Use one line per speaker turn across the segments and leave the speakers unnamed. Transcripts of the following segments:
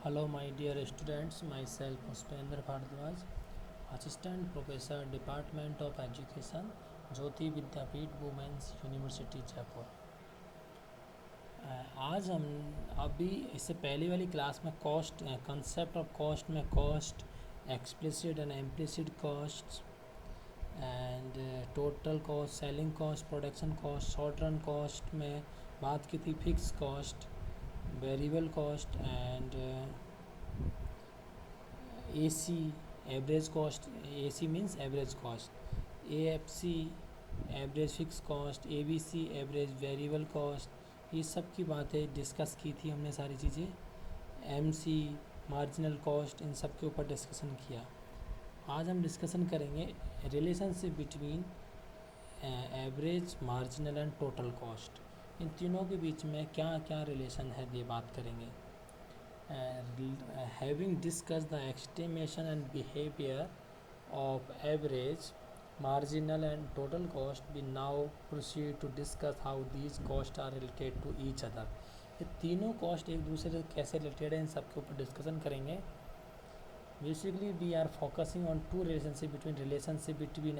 Hello, my dear students. Myself, Puspendra Bhardwaj, Assistant Professor, Department of Education, Jyoti Vidyapeeth women's university Jaipur. आज हम अभी इससे पहले वाली क्लास में कॉस्ट कंसेप्ट ऑफ कॉस्ट में cost, explicit and implicit cost and total cost, selling cost, production cost, short run cost में बात की थी fix cost, variable cost and AC average cost. AC means average cost, AFC average fix cost, ABC average variable cost, ये सब की बातें discuss की थी हमने सारी चीज़ें। MC मार्जिनल कॉस्ट, इन सब के ऊपर डिस्कशन किया। आज हम डिस्कशन करेंगे relationship between average, marginal and total cost. इन तीनों के बीच में क्या क्या रिलेशन है ये बात करेंगे। Having discussed the estimation and behavior of average, marginal and total cost, we now proceed to discuss how these costs are related to each other. ये तीनों कॉस्ट एक दूसरे से कैसे रिलेटेड है, इन सब के ऊपर डिस्कशन करेंगे। Basically we are focusing on two relationship between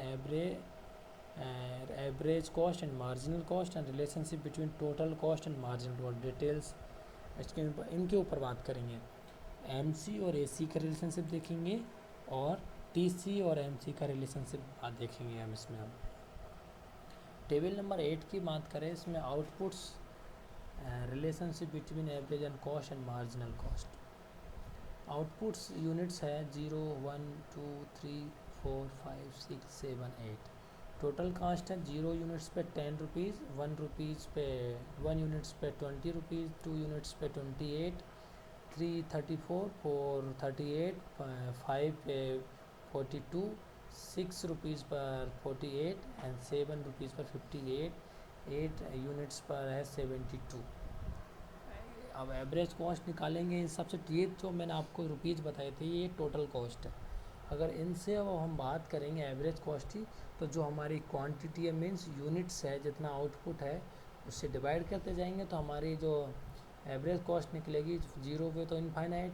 average cost and marginal cost and relationship between total cost and marginal cost. Details इनके ऊपर बात करेंगे। MC और AC का रिलेशनशिप देखेंगे और TC और MC का रिलेशनशिप देखेंगे हम इसमें। हम टेबल नंबर 8 की बात करें, इसमें outputs relationship between average and cost and marginal cost. Outputs units है 0, 1, 2, 3, 4, 5, 6, 7, 8। टोटल कास्ट है 0 यूनिट्स पे 10 रुपीज़, 1 रुपीज़ पे 1 यूनिट्स पे 20 रुपीज़, 2 यूनिट्स पे 28, 3 34, 4 38, 5 पे 42, 6 रुपीज़ पर 48 एंड 7 रुपीज़ पर 58, 8 यूनिट्स पर है 72। अब एवरेज कॉस्ट निकालेंगे इन सबसे। ये जो मैंने आपको रुपीज़ बताए थे ये टोटल कॉस्ट है। अगर इनसे अब हम बात करेंगे एवरेज कॉस्ट की, तो जो हमारी क्वांटिटी है मीन्स यूनिट्स है, जितना आउटपुट है उससे डिवाइड करते जाएंगे तो हमारी जो एवरेज कॉस्ट निकलेगी 0 पे तो इनफाइनाइट,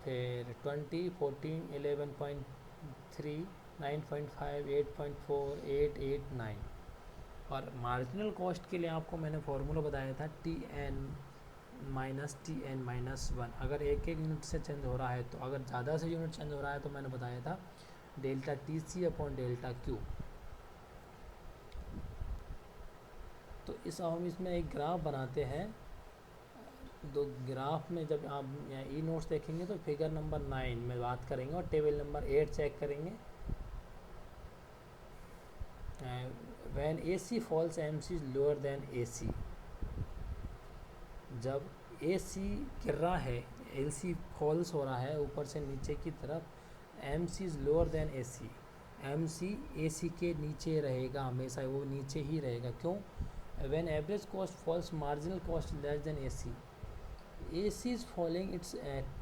फिर 20, 14, 11.3, 9.5, 8.4, 8, 8, 9। और मार्जिनल कॉस्ट के लिए आपको मैंने फॉर्मूला बताया था TN माइनस TN-1। अगर एक एक यूनिट से चेंज हो रहा है तो, अगर ज़्यादा से यूनिट चेंज हो रहा है तो मैंने बताया था delta TC upon delta Q। तो हम इसमें एक ग्राफ बनाते हैं। दो ग्राफ में जब आप ई नोट्स देखेंगे तो फिगर नंबर 9 में बात करेंगे और टेबल नंबर 8 चेक करेंगे। When AC falls MC is lower than AC। जब AC गिर रहा है, LC फॉल्स हो रहा है ऊपर से नीचे की तरफ, MC is lower than AC। MC AC के नीचे रहेगा हमेशा, वो नीचे ही रहेगा। क्यों? When average cost falls marginal cost less than AC। AC is falling its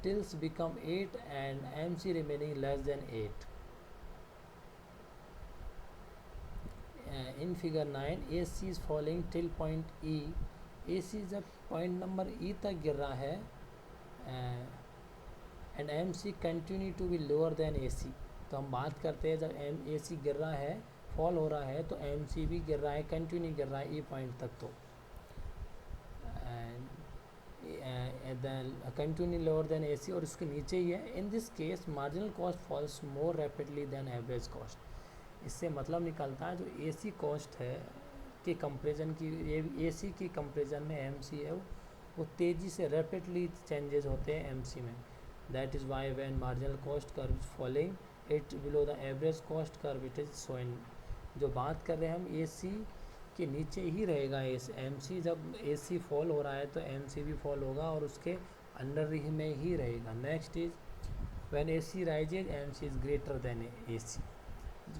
tills become 8 and MC remaining less than 8। In figure 9 AC is falling till point E। AC जब पॉइंट नंबर E तक गिर रहा है and MC continue to be lower than AC। तो हम बात करते हैं जब AC गिर रहा है, फॉल हो रहा है, तो MC भी गिर रहा है, कंटिन्यू गिर रहा है E पॉइंट तक। तो कंटिन्यू लोअर देन AC और उसके नीचे ही है। In this case marginal cost falls more rapidly than average cost. इससे मतलब निकलता है जो AC कॉस्ट है के कंपेरिजन की, AC की कंपेरिजन में MC है वो तेज़ी से रैपिडली चेंजेस होते हैं MC में। That is why when marginal cost curve is falling it below the average cost curve it is showing. जो बात कर रहे हैं हम AC के नीचे ही रहेगा MC। जब AC फॉल हो रहा है तो MC भी फॉल होगा और उसके अंडर ही में ही रहेगा। Next is when AC rises MC is greater than AC।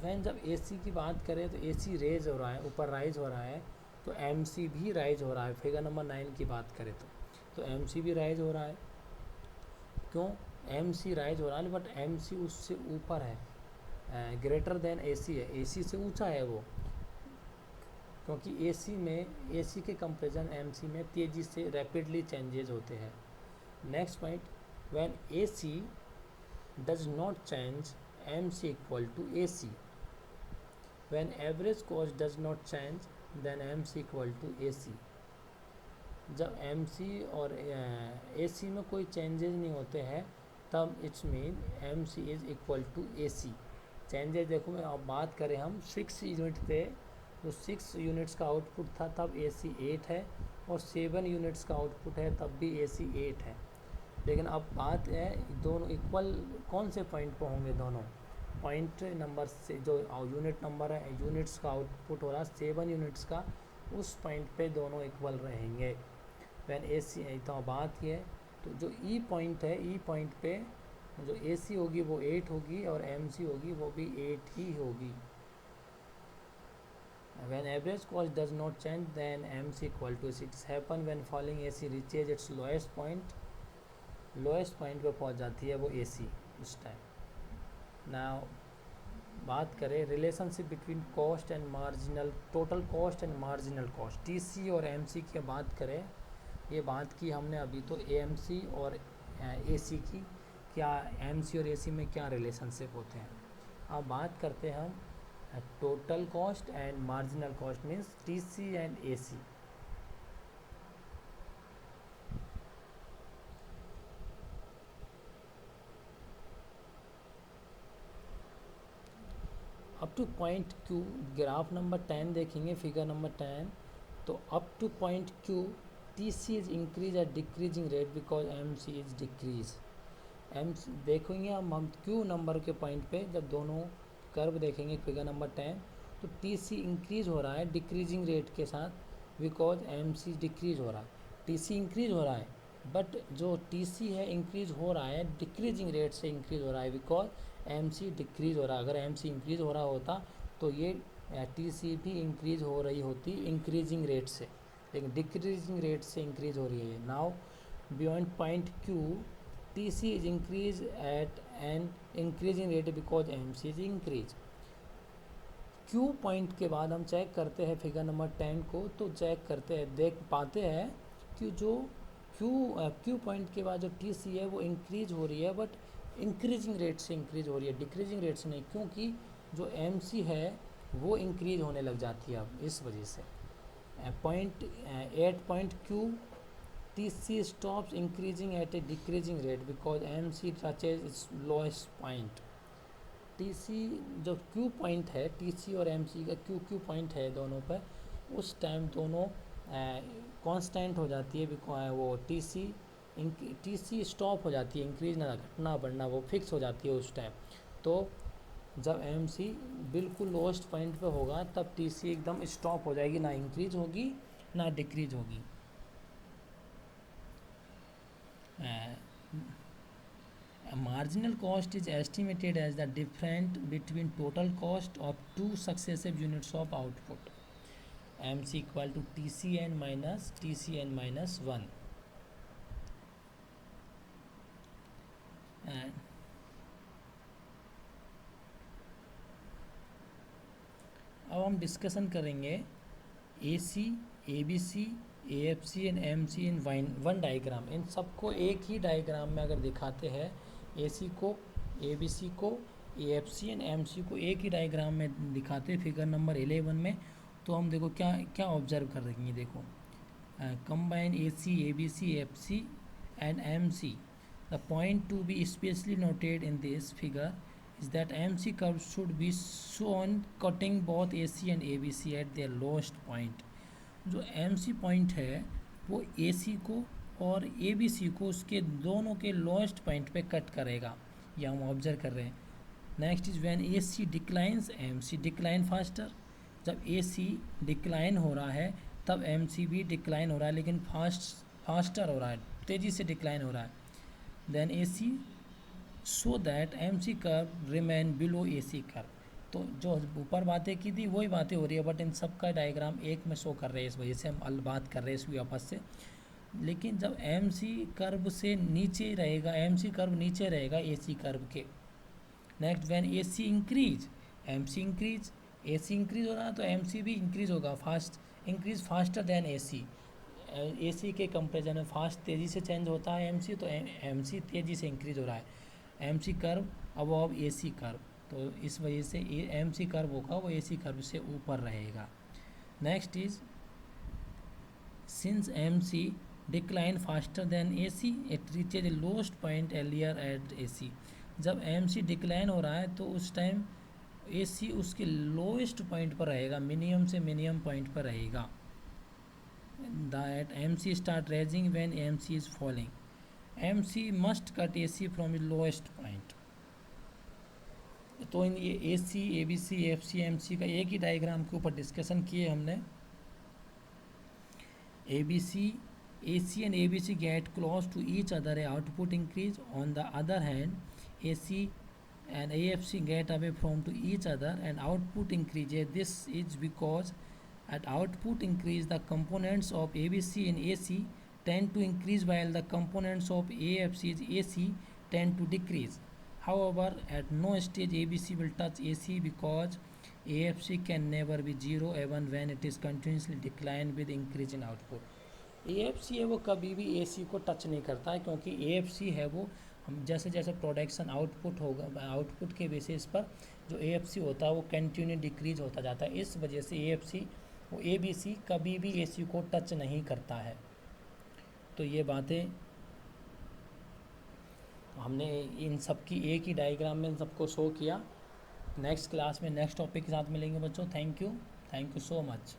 When जब AC की बात करें तो AC रेज हो रहा है, ऊपर राइज हो रहा है, तो MC भी राइज हो रहा है। फिगर नंबर 9 की बात करें तो MC भी राइज हो रहा है। क्यों? MC राइज हो रहा है बट MC उससे ऊपर है, ग्रेटर देन AC है, AC से ऊंचा है वो, क्योंकि AC के कंपेरिजन MC में तेज़ी से रैपिडली चेंजेस होते हैं। Next point, when A C does not change M C equal to A C, when average cost does not change then M C equal to A C. जब M सी और ए सी में कोई changes नहीं होते हैं तब it's mean M C is equal to A C. Changes देखो, मैं अब बात करें हम 6 यूनिट पे, जो 6 यूनिट्स का आउटपुट था तब ए सी 8 है, और 7 यूनिट्स का आउटपुट है तब भी ए सी 8 है। लेकिन अब बात है दोनों इक्वल कौन से पॉइंट पर होंगे, दोनों पॉइंट नंबर से जो यूनिट नंबर है, यूनिट्स का आउटपुट हो रहा है 7 यूनिट्स का, उस पॉइंट पे दोनों इक्वल रहेंगे व्हेन ए सी। तो बात ये है, तो जो ई पॉइंट है, ई पॉइंट पे जो ए सी होगी वो 8 होगी और एम सी होगी वो भी 8 ही होगी। When average cost does not change, then MC equal to 6 happen when falling AC reaches its lowest point पे पहुंच जाती है वो AC उस टाइम। नाउ बात करें relationship between cost and marginal, total cost and marginal cost, TC और MC की बात करें, ये बात की हमने अभी तो AMC और AC की, क्या MC और AC में क्या रिलेशनशिप होते हैं। अब बात करते हैं हम total cost and marginal cost, means TC and AC। Up two point Q, graph number 10 देखेंगे, फिगर नंबर 10। तो up two point Q TC is increase at decreasing rate because MC is decrease. देखेंगे हम Q number के point पे जब दोनों curve देखेंगे figure number 10, तो TC इंक्रीज हो रहा है डिक्रीजिंग रेट के साथ बिकॉज MC डिक्रीज हो रहा है। TC इंक्रीज हो रहा है बट जो TC है इंक्रीज हो रहा है डिक्रीजिंग रेट से इंक्रीज हो रहा है बिकॉज MC डिक्रीज हो रहा है। अगर MC इंक्रीज हो रहा होता तो ये TC भी इंक्रीज हो रही होती इंक्रीजिंग रेट से, लेकिन डिक्रीजिंग रेट से इंक्रीज हो रही है। Now beyond point Q TC is increase at an increasing rate because MC is increase। Q point के बाद हम चेक करते हैं फिगर नंबर 10 को, तो चेक करते हैं, देख पाते हैं कि जो Q पॉइंट के बाद जो TC है वो इंक्रीज हो रही है बट इंक्रीजिंग रेट से इंक्रीज हो रही है, डिक्रीजिंग रेट से नहीं, क्योंकि जो MC है वो इंक्रीज होने लग जाती है अब इस वजह से। At point Q TC stops increasing at a decreasing rate because MC touches its lowest point। TC जो Q पॉइंट है, TC और MC का Q पॉइंट है दोनों पर, उस टाइम दोनों कांस्टेंट हो जाती है बिकॉज वो TC स्टॉप हो जाती है, इंक्रीज ना घटना बढ़ना वो फिक्स हो जाती है उस टाइम। तो जब MC बिल्कुल लोएस्ट पॉइंट पे होगा तब TC एकदम स्टॉप हो जाएगी, ना इंक्रीज होगी ना डिक्रीज होगी। Marginal cost is estimated as the difference between total cost of two successive units of output, MC equal to TCN minus 1। अब हम डिस्कशन करेंगे AC, ABC, AFC and MC in one diagram. इन सबको एक ही diagram में अगर दिखाते हैं, AC को, ABC को, AFC एंड MC को एक ही डायग्राम में दिखाते हैं फिगर नंबर 11 में, तो हम देखो क्या क्या ऑब्जर्व कर रहे हैं। देखो combine AC, ABC, AFC and MC। The point to be specially noted in this figure is that MC curve should be shown cutting both AC and ABC at their lowest point। जो MC point है वो AC को और ABC को उसके दोनों के lowest point पे कट करेगा, ये हम ऑब्जर्व कर रहे हैं। Next is when AC declines MC decline faster. जब AC डिक्लाइन हो रहा है तब MC भी डिक्लाइन हो रहा है, लेकिन फास्टर हो रहा है, तेज़ी से डिक्लाइन हो रहा है। Then AC so that MC curve remain below AC curve. तो जो ऊपर बातें की थी वही बातें हो रही है, बट इन सब का डायग्राम एक में शो कर रहे हैं, इस वजह से हम बात कर रहे हैं इसकी आपस से। लेकिन जब MC कर्व से नीचे रहेगा, MC कर्व नीचे रहेगा AC कर्व के। Next when AC increase MC increase, AC increase हो रहा है तो MC भी इंक्रीज होगा, increase faster than AC। AC के कंपेरिजन में फास्ट तेज़ी से चेंज होता है एमसी, तो एमसी तेज़ी से इंक्रीज हो रहा है, MC curve above AC curve, तो इस वजह से एमसी कर्व होगा वो एसी कर्व से ऊपर रहेगा। Next is since MC decline faster than AC it reaches lowest point earlier at AC. जब एमसी डिक्लाइन हो रहा है तो उस टाइम एसी उसके लोएस्ट पॉइंट पर रहेगा, मिनिमम से मिनिमम पॉइंट पर रहेगा। That MC start rising when MC is falling, MC must cut AC from lowest point. तो इन ये एसी, एबीसी, एफसी, एमसी का एक ही डायग्राम के ऊपर डिस्कशन किए हमने। ABC, AC and ABC get close to each other, output increase. On the other hand, AC and AFC get away from to each other and output increases. This is because at output increase the components of ABC and AC tend to increase while the components of AFC and AC tend to decrease. However, at no stage ABC will touch AC because AFC can never be zero even when it is continuously decline with increase in output. AFC है वो कभी भी AC को touch नहीं करता है, क्योंकि AFC है वो हम जैसे जैसे प्रोडक्शन आउटपुट होगा, आउटपुट के बेसिस पर जो AFC होता है वो कंटिन्यू डिक्रीज होता जाता है। इस वजह से AFC वो ABC कभी भी AC को टच नहीं करता है। तो ये बातें हमने इन सब की एक ही डायग्राम में सबको शो किया। नेक्स्ट क्लास में नेक्स्ट टॉपिक के साथ मिलेंगे बच्चों। Thank you so much.